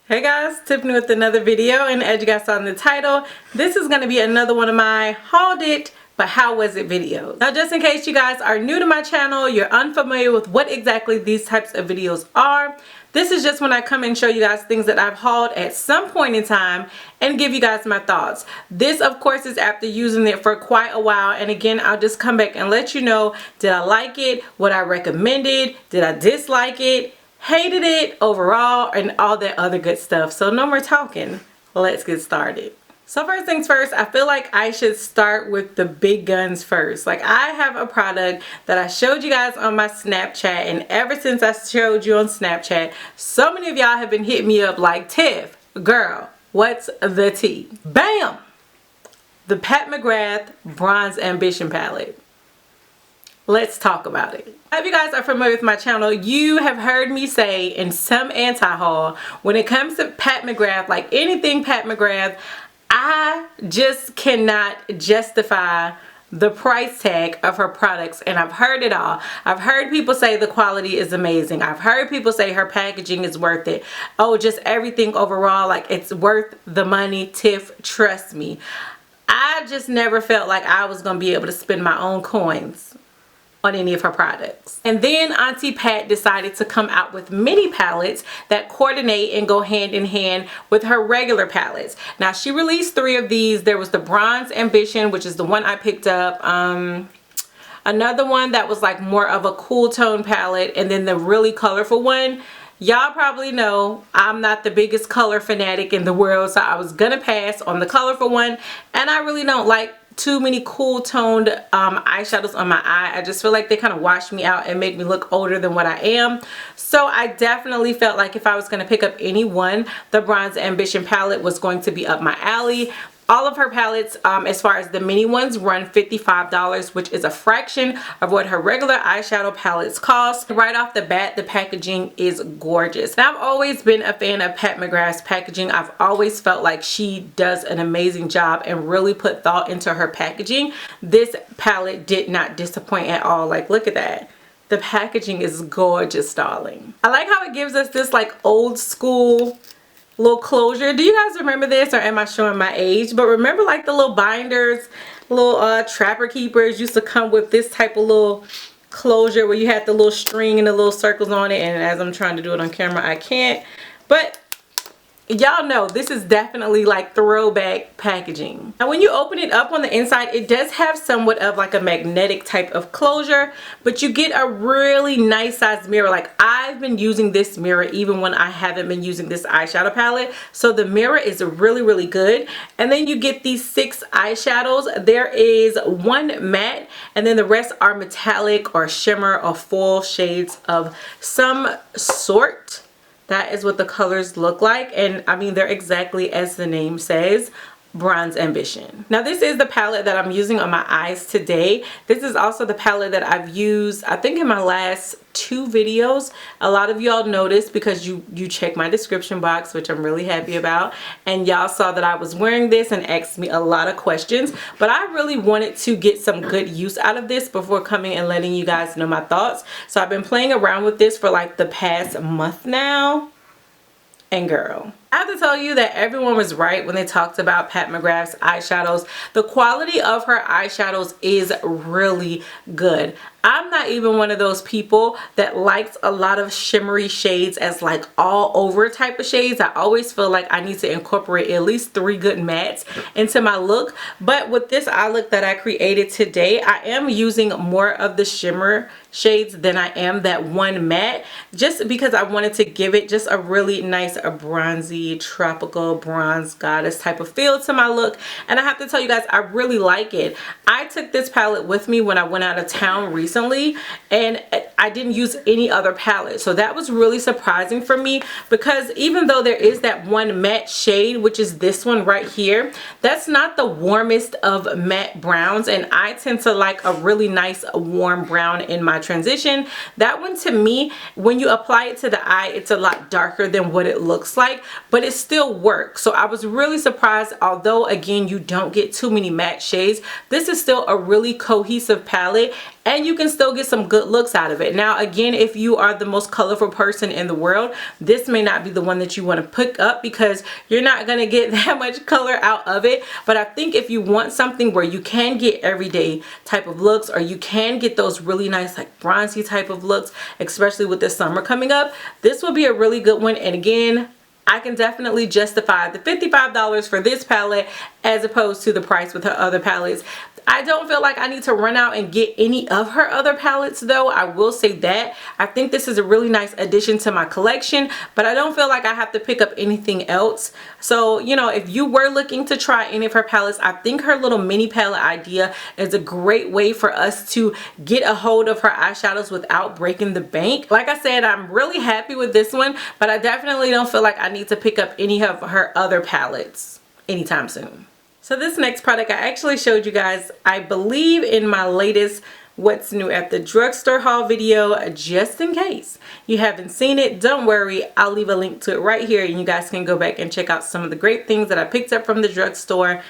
Hey guys, Tiffany with another video, and as you guys saw in the title, this is going to be another one of my hauled it but how was it videos. Now just in case you guys are new to my channel, you're unfamiliar with what exactly these types of videos are, this is just when I come and show you guys things that I've hauled at some point in time and give you guys my thoughts. This of course is after using it for quite a while, and again I'll just come back and let you know, did I like it, what I recommended, did I dislike it, hated it overall, and all that other good stuff. So no more talking, let's get started. So first things first, I feel like I should start with the big guns first. Like, I have a product that I showed you guys on my Snapchat, and ever since I showed you on Snapchat, so many of y'all have been hitting me up like, Tiff, girl, what's the tea? Bam! The Pat McGrath Bronze Ambition palette. Let's talk about it. If you guys are familiar with my channel, you have heard me say in some anti-haul, when it comes to Pat McGrath, like anything Pat McGrath, I just cannot justify the price tag of her products, and I've heard it all. I've heard people say the quality is amazing. I've heard people say her packaging is worth it. Oh, just everything overall, like it's worth the money. Tiff, trust me. I just never felt like I was gonna be able to spend my own coins on any of her products. And then Auntie Pat decided to come out with mini palettes that coordinate and go hand in hand with her regular palettes. Now she released 3 of these. There was the Bronze Ambition, which is the one I picked up. Another one that was like more of a cool tone palette, and then the really colorful one. Y'all probably know I'm not the biggest color fanatic in the world, so I was gonna pass on the colorful one, and I really don't like too many cool toned eyeshadows on my eye. I just feel like they kind of wash me out and make me look older than what I am. So I definitely felt like if I was going to pick up any one, the Bronze Ambition palette was going to be up my alley. All of her palettes, as far as the mini ones, run $55, which is a fraction of what her regular eyeshadow palettes cost. Right off the bat, the packaging is gorgeous. Now, I've always been a fan of Pat McGrath's packaging. I've always felt like she does an amazing job and really put thought into her packaging. This palette did not disappoint at all. Like, look at that. The packaging is gorgeous, darling. I like how it gives us this like old school little closure. Do you guys remember this, or am I showing my age? But remember like the little binders, little trapper keepers used to come with this type of little closure where you had the little string and the little circles on it, and as I'm trying to do it on camera I can't, but y'all know this is definitely like throwback packaging. Now when you open it up on the inside, it does have somewhat of like a magnetic type of closure, but you get a really nice size mirror. Like, I've been using this mirror even when I haven't been using this eyeshadow palette, so the mirror is really good. And then you get these 6 eyeshadows. There is 1 matte, and then the rest are metallic or shimmer or full shades of some sort. That is what the colors look like, and I mean, they're exactly as the name says, Bronze Ambition. Now this is the palette that I'm using on my eyes today. This is also the palette that I've used, I think, in my last 2 videos. A lot of y'all noticed because you check my description box, which I'm really happy about, and y'all saw that I was wearing this and asked me a lot of questions. But I really wanted to get some good use out of this before coming and letting you guys know my thoughts. So I've been playing around with this for like the past month now. And girl, I have to tell you that everyone was right when they talked about Pat McGrath's eyeshadows. The quality of her eyeshadows is really good. I'm not even one of those people that likes a lot of shimmery shades as like all over type of shades. I always feel like I need to incorporate at least 3 good mattes into my look. But with this eye look that I created today, I am using more of the shimmer shades than I am that 1 matte, just because I wanted to give it just a really nice bronzy tropical bronze goddess type of feel to my look. And I have to tell you guys, I really like it. I took this palette with me when I went out of town recently, and I didn't use any other palette, so that was really surprising for me, because even though there is that 1 matte shade, which is this one right here, that's not the warmest of matte browns, and I tend to like a really nice warm brown in my transition. That one, to me, when you apply it to the eye, it's a lot darker than what it looks like, but it still works. So I was really surprised. Although again, you don't get too many matte shades, this is still a really cohesive palette, and you can still get some good looks out of it. Now again, if you are the most colorful person in the world, this may not be the one that you want to pick up because you're not going to get that much color out of it. But I think if you want something where you can get everyday type of looks, or you can get those really nice like bronzy type of looks, especially with the summer coming up, this will be a really good one. And again, I can definitely justify the $55 for this palette as opposed to the price with her other palettes. I don't feel like I need to run out and get any of her other palettes though. I will say that. I think this is a really nice addition to my collection, but I don't feel like I have to pick up anything else. So, you know, if you were looking to try any of her palettes, I think her little mini palette idea is a great way for us to get a hold of her eyeshadows without breaking the bank. Like I said, I'm really happy with this one, but I definitely don't feel like I need to pick up any of her other palettes anytime soon. So this next product I actually showed you guys, I believe, in my latest what's new at the drugstore haul video. Just in case you haven't seen it, don't worry, I'll leave a link to it right here and you guys can go back and check out some of the great things that I picked up from the drugstore.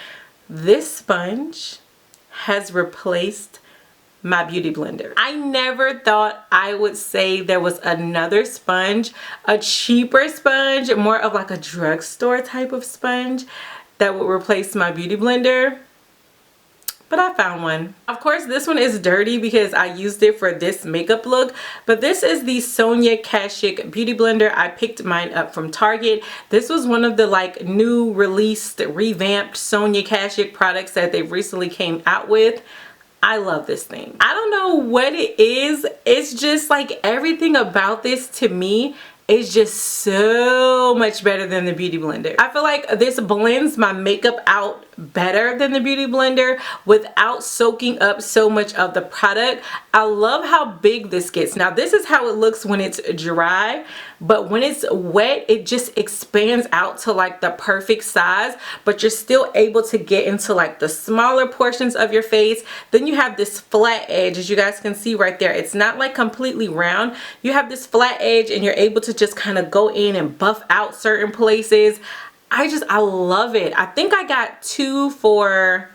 This sponge has replaced my beauty blender. I never thought I would say there was another sponge, a cheaper sponge, more of like a drugstore type of sponge, that would replace my beauty blender, but I found one. Of course, this one is dirty because I used it for this makeup look, but this is the Sonia Kashuk beauty blender. I picked mine up from Target. This was one of the like new released revamped Sonia Kashuk products that they recently came out with. I love this thing. I don't know what it is. It's just like everything about this to me is just so much better than the beauty blender. I feel like this blends my makeup out better than the beauty blender without soaking up so much of the product. I love how big this gets. Now this is how it looks when it's dry, but when it's wet it just expands out to like the perfect size, but you're still able to get into like the smaller portions of your face. Then you have this flat edge, as you guys can see right there. It's not like completely round. You have this flat edge and you're able to just kind of go in and buff out certain places. I love it. I think I got two for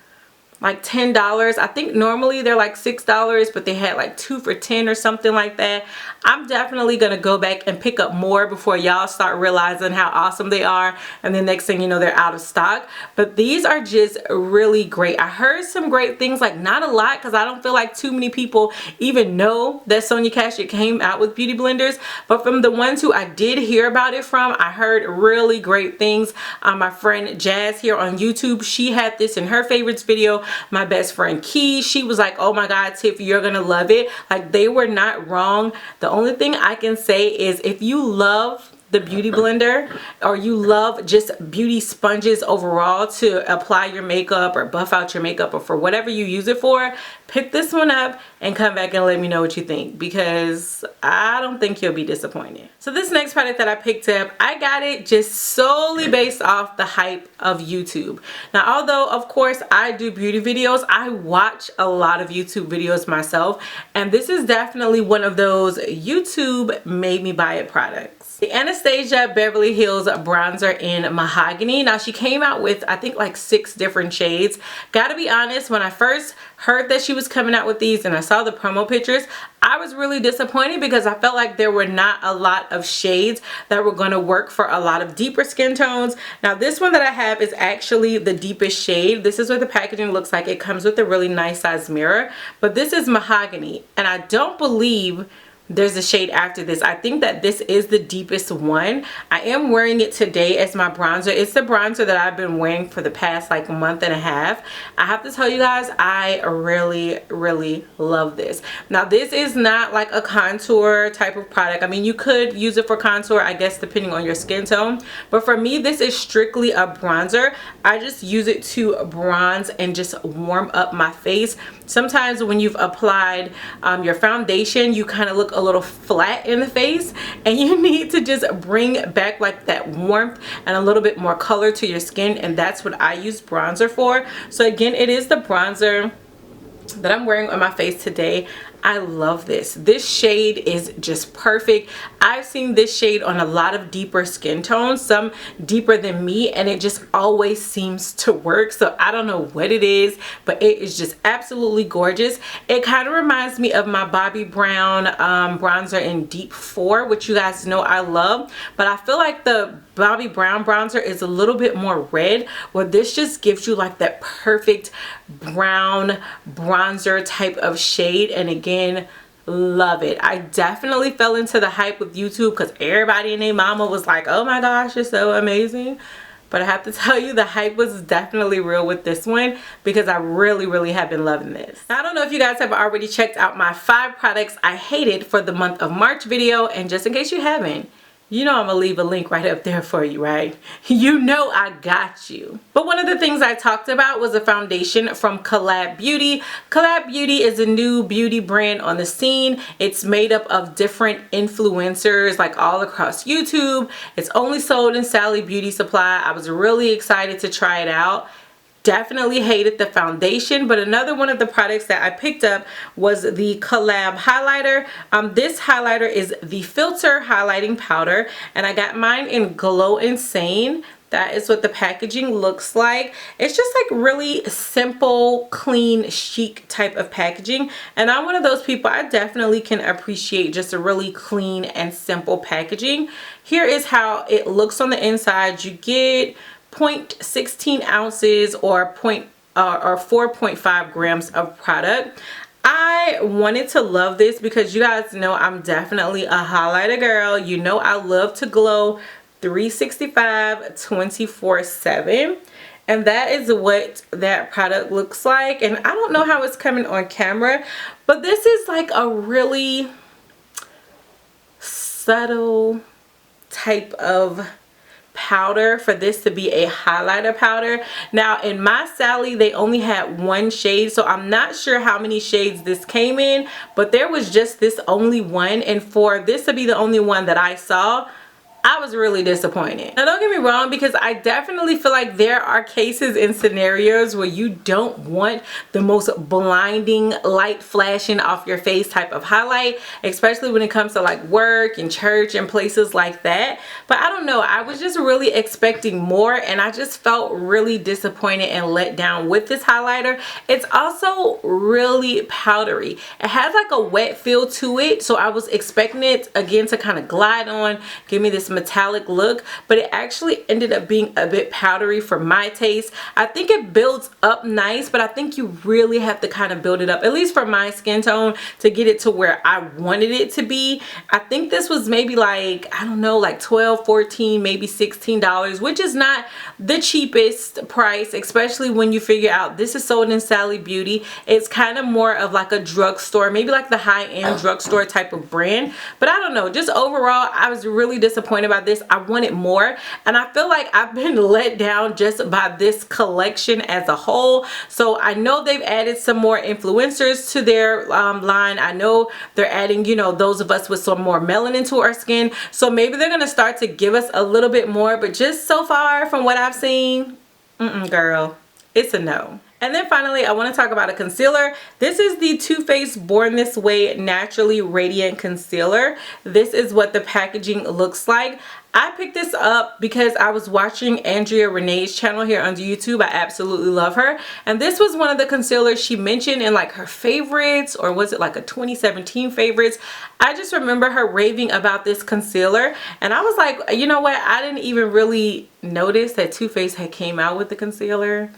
like $10. I think normally they're like $6, but they had like 2 for $10 or something like that. I'm definitely gonna go back and pick up more before y'all start realizing how awesome they are, and then next thing you know they're out of stock. But these are just really great. I heard some great things, like not a lot, because I don't feel like too many people even know that Sonia Kashuk came out with beauty blenders, but from the ones who I did hear about it from, I heard really great things. My friend Jazz here on YouTube, she had this in her favorites video. My best friend Key, she was like, oh my god Tiff, you're gonna love it. Like, they were not wrong. The only thing I can say is if you love the beauty blender, or you love just beauty sponges overall to apply your makeup or buff out your makeup or for whatever you use it for, pick this one up and come back and let me know what you think, because I don't think you'll be disappointed. So this next product that I picked up, I got it just solely based off the hype of YouTube. Now although of course I do beauty videos, I watch a lot of YouTube videos myself, and this is definitely one of those YouTube made me buy it products. The Anastasia Beverly Hills bronzer in Mahogany. Now she came out with I think like 6 different shades. Gotta be honest, when I first heard that she was coming out with these and I saw the promo pictures, I was really disappointed because I felt like there were not a lot of shades that were going to work for a lot of deeper skin tones. Now this one that I have is actually the deepest shade. This is what the packaging looks like. It comes with a really nice size mirror, but this is Mahogany, and I don't believe there's a shade after this. I think that this is the deepest one. I am wearing it today as my bronzer. It's the bronzer that I've been wearing for the past like month and a half. I have to tell you guys, I really love this. Now this is not like a contour type of product. I mean, you could use it for contour, I guess, depending on your skin tone, but for me this is strictly a bronzer. I just use it to bronze and just warm up my face. Sometimes when you've applied your foundation, you kind of look a little flat in the face, and you need to just bring back like that warmth and a little bit more color to your skin, and that's what I use bronzer for. So again, it is the bronzer that I'm wearing on my face today. I love this. This shade is just perfect. I've seen this shade on a lot of deeper skin tones, some deeper than me, and it just always seems to work. So I don't know what it is, but it is just absolutely gorgeous. It kind of reminds me of my Bobbi Brown bronzer in Deep 4, which you guys know I love, but I feel like the Bobbi Brown bronzer is a little bit more red, where this just gives you like that perfect brown bronzer type of shade. And again, love it. I definitely fell into the hype with YouTube because everybody and their mama was like, oh my gosh, it's so amazing. But I have to tell you, the hype was definitely real with this one because I really have been loving this. Now, I don't know if you guys have already checked out my 5 products I hated for the month of March video, and just in case you haven't, you know I'm gonna leave a link right up there for you, right? You know I got you. But one of the things I talked about was a foundation from Collab Beauty. Collab Beauty is a new beauty brand on the scene. It's made up of different influencers like all across YouTube. It's only sold in Sally Beauty Supply. I was really excited to try it out. Definitely hated the foundation, but another one of the products that I picked up was the Collab highlighter. This highlighter is the Filter Highlighting Powder, and I got mine in Glow Insane. That is what the packaging looks like. It's just like really simple, clean, chic type of packaging, and I'm one of those people, I definitely can appreciate just a really clean and simple packaging. Here is how it looks on the inside. You get 0.16 ounces or 4.5 grams of product. I wanted to love this because you guys know I'm definitely a highlighter girl. You know I love to glow 365 24/7, and that is what that product looks like. And I don't know how it's coming on camera, but this is like a really subtle type of powder for this to be a highlighter powder. Now in my Sally they only had 1 shade, so I'm not sure how many shades this came in, but there was just this only one, and for this to be the only one that I saw, I was really disappointed. Now don't get me wrong, because I definitely feel like there are cases and scenarios where you don't want the most blinding light flashing off your face type of highlight, especially when it comes to like work and church and places like that. But I don't know, I was just really expecting more, and I just felt really disappointed and let down with this highlighter. It's also really powdery. It has like a wet feel to it, so I was expecting it again to kind of glide on, give me this metallic look, but it actually ended up being a bit powdery for my taste. I think it builds up nice, but I think you really have to kind of build it up, at least for my skin tone, to get it to where I wanted it to be. I think this was maybe like, I don't know, like $12, $14, maybe $16, which is not the cheapest price, especially when you figure out this is sold in Sally Beauty. It's kind of more of like a drugstore, maybe like the high-end drugstore type of brand. But I don't know, just overall I was really disappointed about this. I wanted more, and I feel like I've been let down just by this collection as a whole. So I know they've added some more influencers to their line. I know they're adding, you know, those of us with some more melanin to our skin, so maybe they're gonna start to give us a little bit more, but just so far from what I've seen, girl, it's a no. And then finally, I want to talk about a concealer. This is the Too Faced Born This Way Naturally Radiant Concealer. This is what the packaging looks like. I picked this up because I was watching Andrea Renee's channel here on YouTube. I absolutely love her. And this was one of the concealers she mentioned in like her favorites, or was it like a 2017 favorites? I just remember her raving about this concealer. And I was like, you know what? I didn't even really notice that Too Faced had came out with the concealer.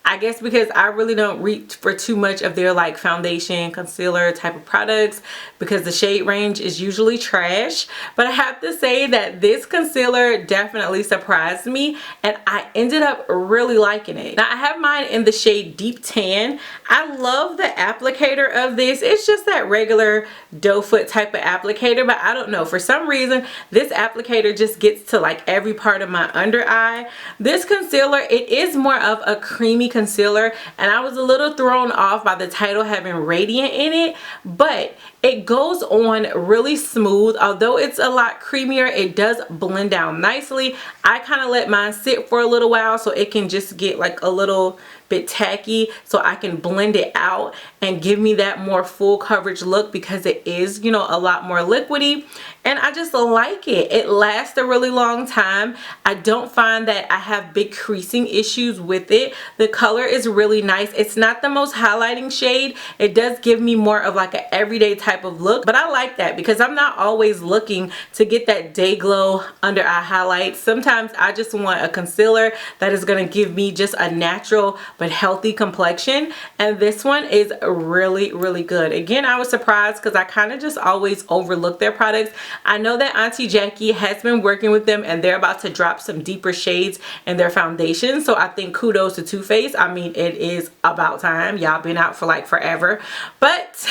I guess because I really don't reach for too much of their like foundation, concealer type of products, because the shade range is usually trash. But I have to say that this concealer definitely surprised me, and I ended up really liking it. Now I have mine in the shade Deep Tan. I love the applicator of this. It's just that regular doe foot type of applicator, but I don't know, for some reason this applicator just gets to like every part of my under eye. This concealer, it is more of a creamy concealer, and I was a little thrown off by the title having radiant in it, but It goes on really smooth. Although it's a lot creamier, it does blend down nicely. I kind of let mine sit for a little while so it can just get like a little bit tacky, so I can blend it out and give me that more full coverage look, because it is, you know, a lot more liquidy, and I just like it. It lasts a really long time. I don't find that I have big creasing issues with it. The color is really nice. It's not the most highlighting shade. It does give me more of like an everyday type of look, but I like that because I'm not always looking to get that day glow under eye highlight. Sometimes I just want a concealer that is going to give me just a natural but healthy complexion, and this one is really good. Again, I was surprised because I kind of just always overlook their products. I know that Auntie Jackie has been working with them and they're about to drop some deeper shades in their foundation, so I think kudos to Too Faced. I mean, it is about time. Y'all been out for like forever, but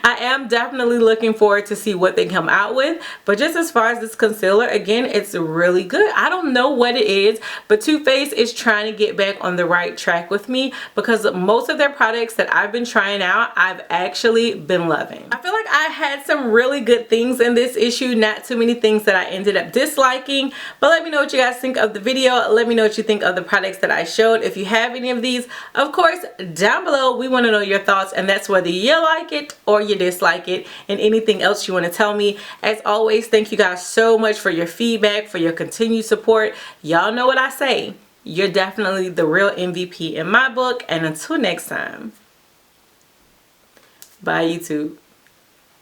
I am definitely looking forward to see what they come out with. But just as far as this concealer, again, it's really good. I don't know what it is, but Too Faced is trying to get back on the right track with me, because most of their products that I've been trying out, I've actually been loving. I feel like I had some really good things in this issue, not too many things that I ended up disliking, but let me know what you guys think of the video. Let me know what you think of the products that I showed. If you have any of these, of course, down below, we want to know your thoughts, and that's whether you like it or you dislike it, and anything else you want to tell me. As always, thank you guys so much for your feedback, for your continued support. Y'all know what I say. You're definitely the real MVP in my book. And until next time, bye YouTube.